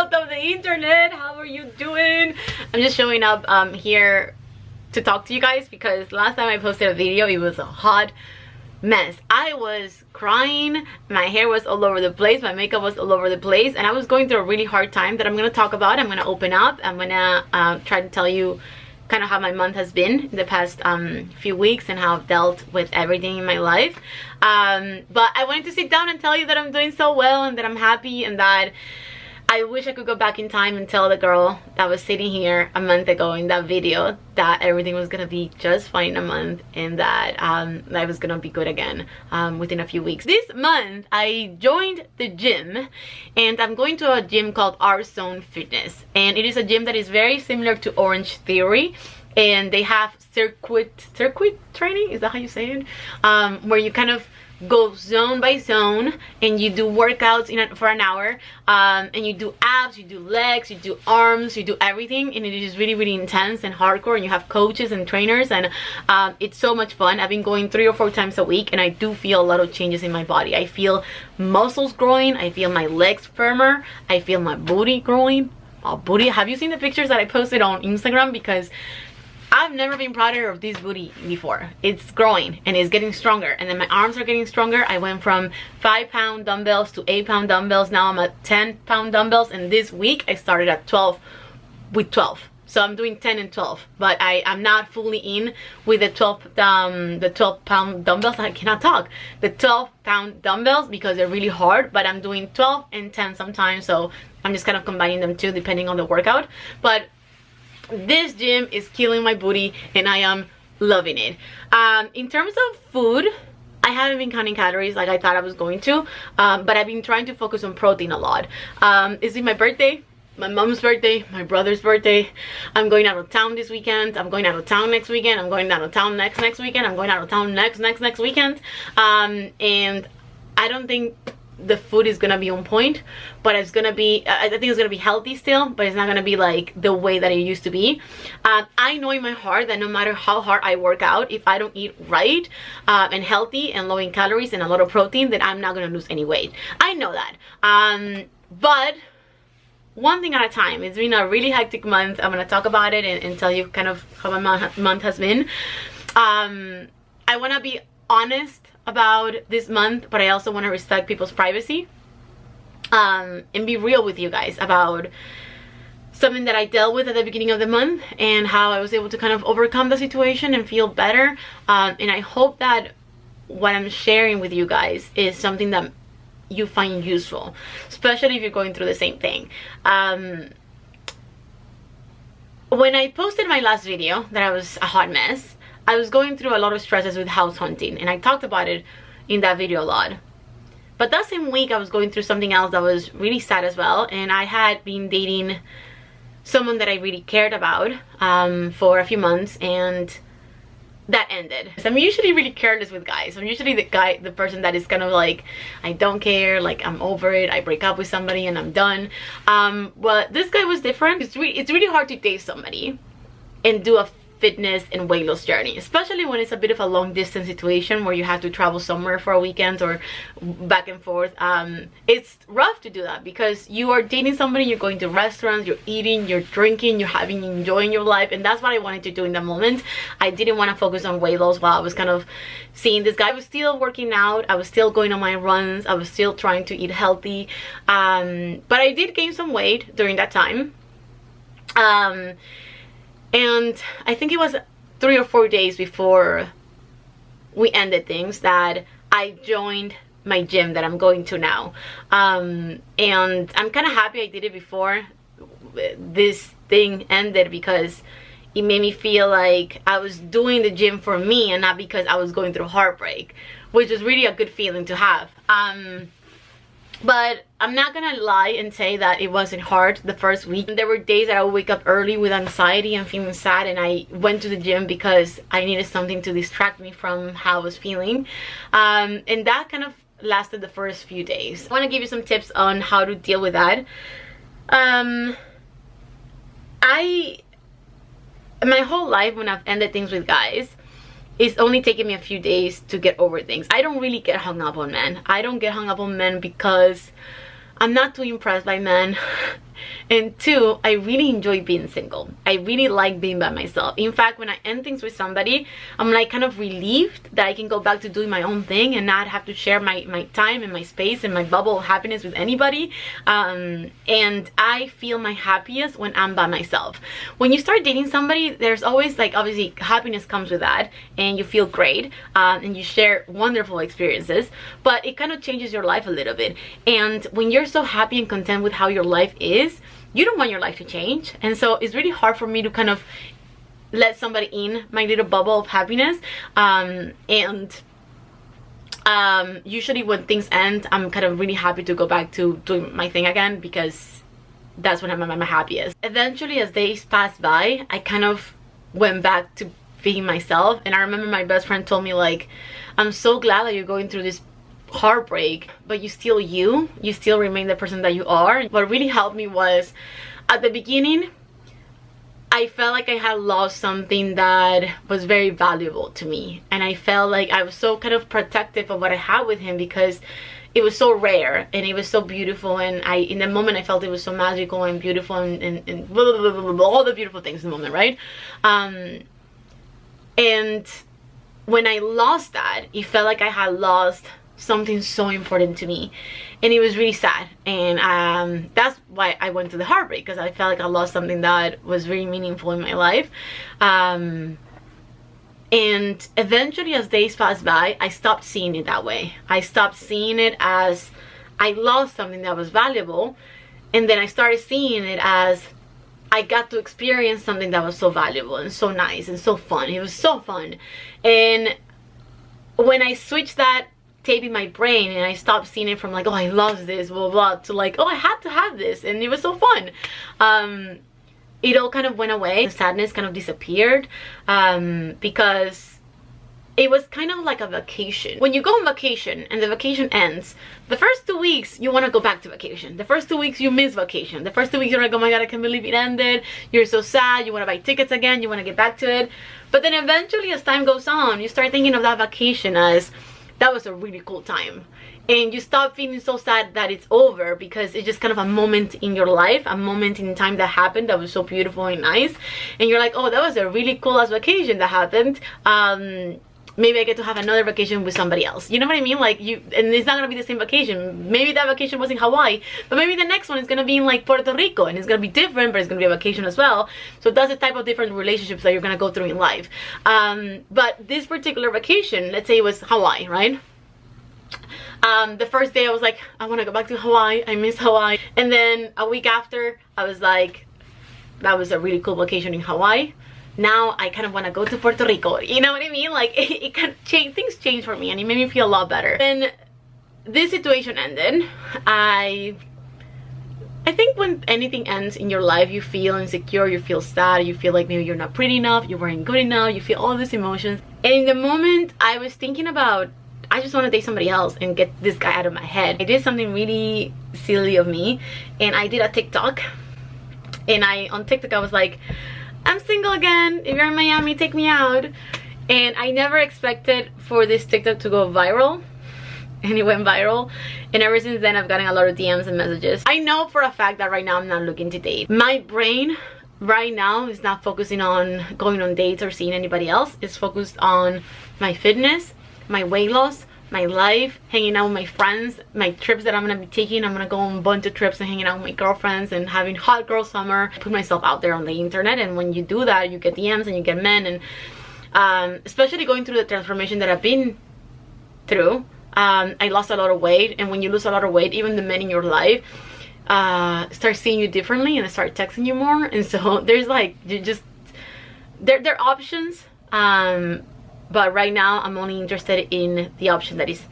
world of the internet. How are you doing? I'm just showing up here to talk to you guys because last time I posted a video, it was a hot mess. I was crying, my hair was all over the place, my makeup was all over the place, and I was going through a really hard time that I'm gonna talk about. I'm gonna open up. I'm gonna try to tell you kind of how my month has been in the past few weeks and how I've dealt with everything in my life. But I wanted to sit down and tell you that I'm doing so well and that I'm happy, and that I wish I could go back in time and tell the girl that was sitting here a month ago in that video that everything was gonna be just fine in a month, and that I was gonna be good again within a few weeks. This month I joined the gym, and I'm going to a gym called Our Zone Fitness, and it is a gym that is very similar to Orange Theory, and they have circuit training, is that how you say it, where you kind of go zone by zone and you do workouts for an hour, and you do abs, you do legs, you do arms, you do everything, and it is really intense and hardcore, and you have coaches and trainers, and it's so much fun. I've been going 3 or 4 times a week, and I do feel a lot of changes in my body. I feel muscles growing, I feel my legs firmer, I feel my booty growing. Booty, have you seen the pictures that I posted on Instagram? Because I've never been prouder of this booty before. It's growing and it's getting stronger, and then my arms are getting stronger. I went from 5-pound dumbbells to 8-pound dumbbells. Now I'm at 10-pound dumbbells, and this week I started at 12 with 12. So I'm doing 10 and 12, but I'm not fully in with the 12-pound dumbbells. I cannot talk. The 12-pound dumbbells because they're really hard, but I'm doing 12 and 10 sometimes. So I'm just kind of combining them too depending on the workout. But this gym is killing my booty and I am loving it. In terms of food, I haven't been counting calories like I thought I was going to, but I've been trying to focus on protein a lot. It's my birthday, my mom's birthday, my brother's birthday. I'm going out of town this weekend. I'm going out of town next weekend. I'm going out of town next weekend. I'm going out of town next weekend. And I don't think the food is gonna be on point, but it's gonna be, I think it's gonna be healthy still, but it's not gonna be like the way that it used to be. I know in my heart that no matter how hard I work out, if I don't eat right and healthy and low in calories and a lot of protein, then I'm not gonna lose any weight. I know that, but one thing at a time. It's been a really hectic month. I'm gonna talk about it and tell you kind of how my month has been. I want to be honest about this month, but I also want to respect people's privacy, and be real with you guys about something that I dealt with at the beginning of the month and how I was able to kind of overcome the situation and feel better. And I hope that what I'm sharing with you guys is something that you find useful, especially if you're going through the same thing. When I posted my last video that I was a hot mess, I was going through a lot of stresses with house hunting, and I talked about it in that video a lot. But that same week I was going through something else that was really sad as well, and I had been dating someone that I really cared about for a few months, and that ended. So I'm usually really careless with guys. I'm usually the person that is kind of like, I don't care, like I'm over it, I break up with somebody and I'm done. But this guy was different. It's really hard to date somebody and do a fitness and weight loss journey, especially when it's a bit of a long distance situation where you have to travel somewhere for a weekend or back and forth. It's rough to do that because you are dating somebody, you're going to restaurants, you're eating, you're drinking, you're enjoying your life, and that's what I wanted to do in the moment. I didn't want to focus on weight loss while I was kind of seeing this guy. I was still working out, I was still going on my runs, I was still trying to eat healthy, but I did gain some weight during that time. And I think it was 3 or 4 days before we ended things that I joined my gym that I'm going to now. And I'm kind of happy I did it before this thing ended, because it made me feel like I was doing the gym for me and not because I was going through heartbreak, which is really a good feeling to have. But I'm not gonna lie and say that it wasn't hard the first week. There were days that I would wake up early with anxiety and feeling sad, and I went to the gym because I needed something to distract me from how I was feeling. And that kind of lasted the first few days. I want to give you some tips on how to deal with that. My whole life, when I've ended things with guys, it's only taken me a few days to get over things. I don't really get hung up on men. I don't get hung up on men because I'm not too impressed by men. And two, I really enjoy being single. I really like being by myself. In fact, when I end things with somebody, I'm like kind of relieved that I can go back to doing my own thing and not have to share my time and my space and my bubble of happiness with anybody. And I feel my happiest when I'm by myself. When you start dating somebody, there's always like, obviously happiness comes with that, and you feel great, and you share wonderful experiences, but it kind of changes your life a little bit. And when you're so happy and content with how your life is, you don't want your life to change. And so it's really hard for me to kind of let somebody in my little bubble of happiness. Usually when things end, I'm kind of really happy to go back to doing my thing again, because that's when I'm at my happiest. Eventually, as days passed by, I kind of went back to being myself. And I remember my best friend told me, like, I'm so glad that you're going through this heartbreak, but you still remain the person that you are. What really helped me was, at the beginning, I felt like I had lost something that was very valuable to me, and I felt like I was so kind of protective of what I had with him, because it was so rare and it was so beautiful, and in the moment I felt it was so magical and beautiful, and blah, blah, blah, blah, all the beautiful things in the moment, right? And when I lost that, it felt like I had lost something so important to me, and it was really sad. And that's why I went to the heartbreak, because I felt like I lost something that was very meaningful in my life. And eventually, as days passed by, I stopped seeing it that way. I stopped seeing it as I lost something that was valuable, and then I started seeing it as I got to experience something that was so valuable and so nice and so fun. It was so fun. And when I switched that tape in my brain, and I stopped seeing it from like, oh, I lost this, blah, blah, blah, to like, oh, I had to have this, and it was so fun. It all kind of went away. The sadness kind of disappeared, because it was kind of like a vacation. When you go on vacation and the vacation ends, the first 2 weeks you want to go back to vacation. The first 2 weeks you miss vacation. The first 2 weeks you're like, oh my god, I can't believe it ended. You're so sad. You want to buy tickets again. You want to get back to it. But then eventually, as time goes on, you start thinking of that vacation as, that was a really cool time. And you stop feeling so sad that it's over, because it's just kind of a moment in your life, a moment in time that happened that was so beautiful and nice. And you're like, oh, that was a really cool ass vacation that happened. Maybe I get to have another vacation with somebody else. You know what I mean? Like, and it's not gonna be the same vacation. Maybe that vacation was in Hawaii, but maybe the next one is gonna be in like Puerto Rico, and it's gonna be different, but it's gonna be a vacation as well. So that's the type of different relationships that you're gonna go through in life. But this particular vacation, let's say it was Hawaii, right? The first day I was like, I want to go back to Hawaii. I miss Hawaii. And then a week after, I was like, that was a really cool vacation in Hawaii. Now I kind of want to go to Puerto Rico. You know what I mean? Like, it kind of changed. Things changed for me, and it made me feel a lot better. When this situation ended, I think when anything ends in your life, you feel insecure, you feel sad, you feel like maybe you're not pretty enough, you weren't good enough, you feel all these emotions. And in the moment, I was thinking about, I just want to date somebody else and get this guy out of my head. I did something really silly of me, and I did a TikTok. And on TikTok I was like, I'm single again. If you're in Miami, take me out. And I never expected for this TikTok to go viral. And it went viral. And ever since then, I've gotten a lot of DMs and messages. I know for a fact that right now I'm not looking to date. My brain right now is not focusing on going on dates or seeing anybody else. It's focused on my fitness, my weight loss, my life, hanging out with my friends, my trips that I'm gonna be taking. I'm gonna go on a bunch of trips and hanging out with my girlfriends and having hot girl summer. Put myself out there on the internet, and when you do that, you get DMs and you get men. And especially going through the transformation that I've been through, I lost a lot of weight. And when you lose a lot of weight, even the men in your life start seeing you differently, and they start texting you more. And so there's like, there are options. But right now, I'm only interested in the option that is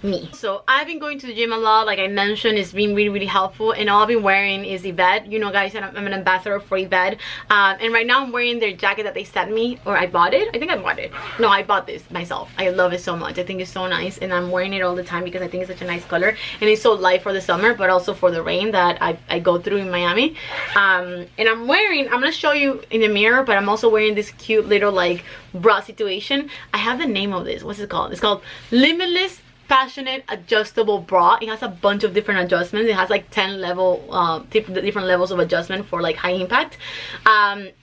me. So I've been going to the gym a lot. Like I mentioned, it's been really, really helpful. And all I've been wearing is Yvette. You know, guys, I'm an ambassador for Yvette. And right now I'm wearing their jacket that they sent me, or I bought it. I think I bought it. No, I bought this myself. I love it so much. I think it's so nice, and I'm wearing it all the time because I think it's such a nice color, and it's so light for the summer, but also for the rain that I go through in Miami. And I'm gonna show you in the mirror, but I'm also wearing this cute little like bra situation. I have the name of this. What's it called? It's called Limitless passionate adjustable bra. It has a bunch of different adjustments. It has like 10 different levels of adjustment for like high impact.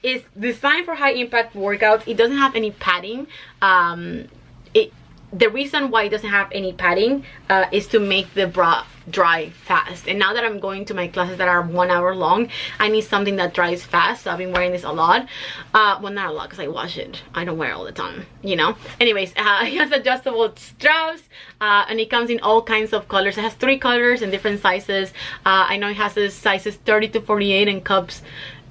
It's designed for high impact workouts. It doesn't have any padding. The reason why it doesn't have any padding is to make the bra dry fast. And now that I'm going to my classes that are 1 hour long, I need something that dries fast. So I've been wearing this a lot. Well, not a lot because I wash it. I don't wear it all the time, you know. Anyways, it has adjustable straps, and it comes in all kinds of colors. It has 3 colors and different sizes. I know it has the sizes 30 to 48 and cups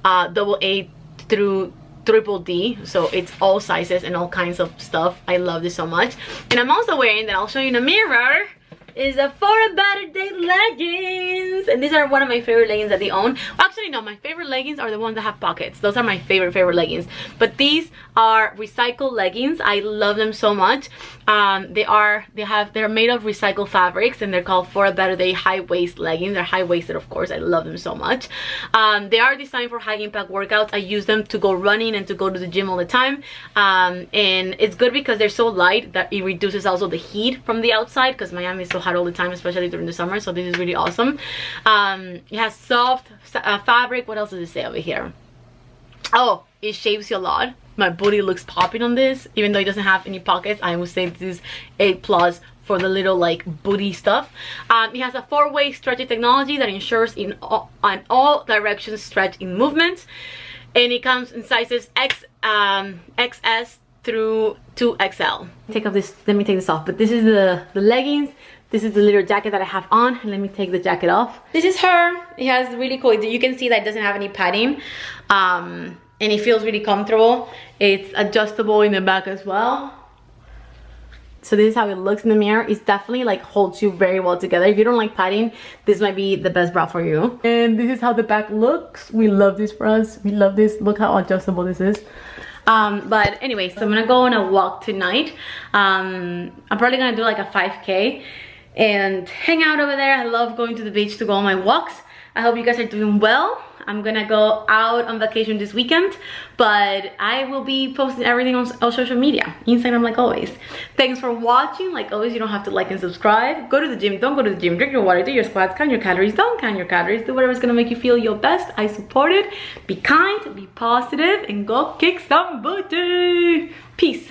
AA through triple D, so it's all sizes and all kinds of stuff. I love this so much. And I'm also wearing, that I'll show you in a mirror, is a For a Better Day leggings. And these are one of my favorite leggings that they own. Well, actually no, my favorite leggings are the ones that have pockets. Those are my favorite leggings. But these are recycled leggings. I love them so much. They're made of recycled fabrics, and they're called For a Better Day high waist leggings. They're high waisted, of course. I love them so much. They are designed for high impact workouts. I use them to go running and to go to the gym all the time. And it's good because they're so light that it reduces also the heat from the outside, because Miami is so hot all the time, especially during the summer. So this is really awesome. It has soft fabric. What else does it say over here? Oh, it shaves you a lot. My booty looks popping on this, even though it doesn't have any pockets. I would say this is A+ for the little like booty stuff. It has a 4-way stretchy technology that ensures on all directions stretch in movements, and it comes in sizes XS through 2XL. Let me take this off. But this is the leggings. This is the little jacket that I have on. Let me take the jacket off. This is her. It has really cool, you can see that it doesn't have any padding. And it feels really comfortable. It's adjustable in the back as well. So this is how it looks in the mirror. It's definitely like holds you very well together. If you don't like padding, this might be the best bra for you. And this is how the back looks. We love this for us. We love this. Look how adjustable this is. But anyway, so I'm gonna go on a walk tonight. I'm probably gonna do like a 5K and hang out over there. I love going to the beach to go on my walks. I hope you guys are doing well. I'm gonna go out on vacation this weekend, but I will be posting everything on social media, Instagram, like always. Thanks for watching. Like always, you don't have to like and subscribe. Go to the gym, don't go to the gym. Drink your water, do your squats, count your calories, don't count your calories. Do whatever's gonna make you feel your best. I support it. Be kind, be positive, and go kick some booty. Peace.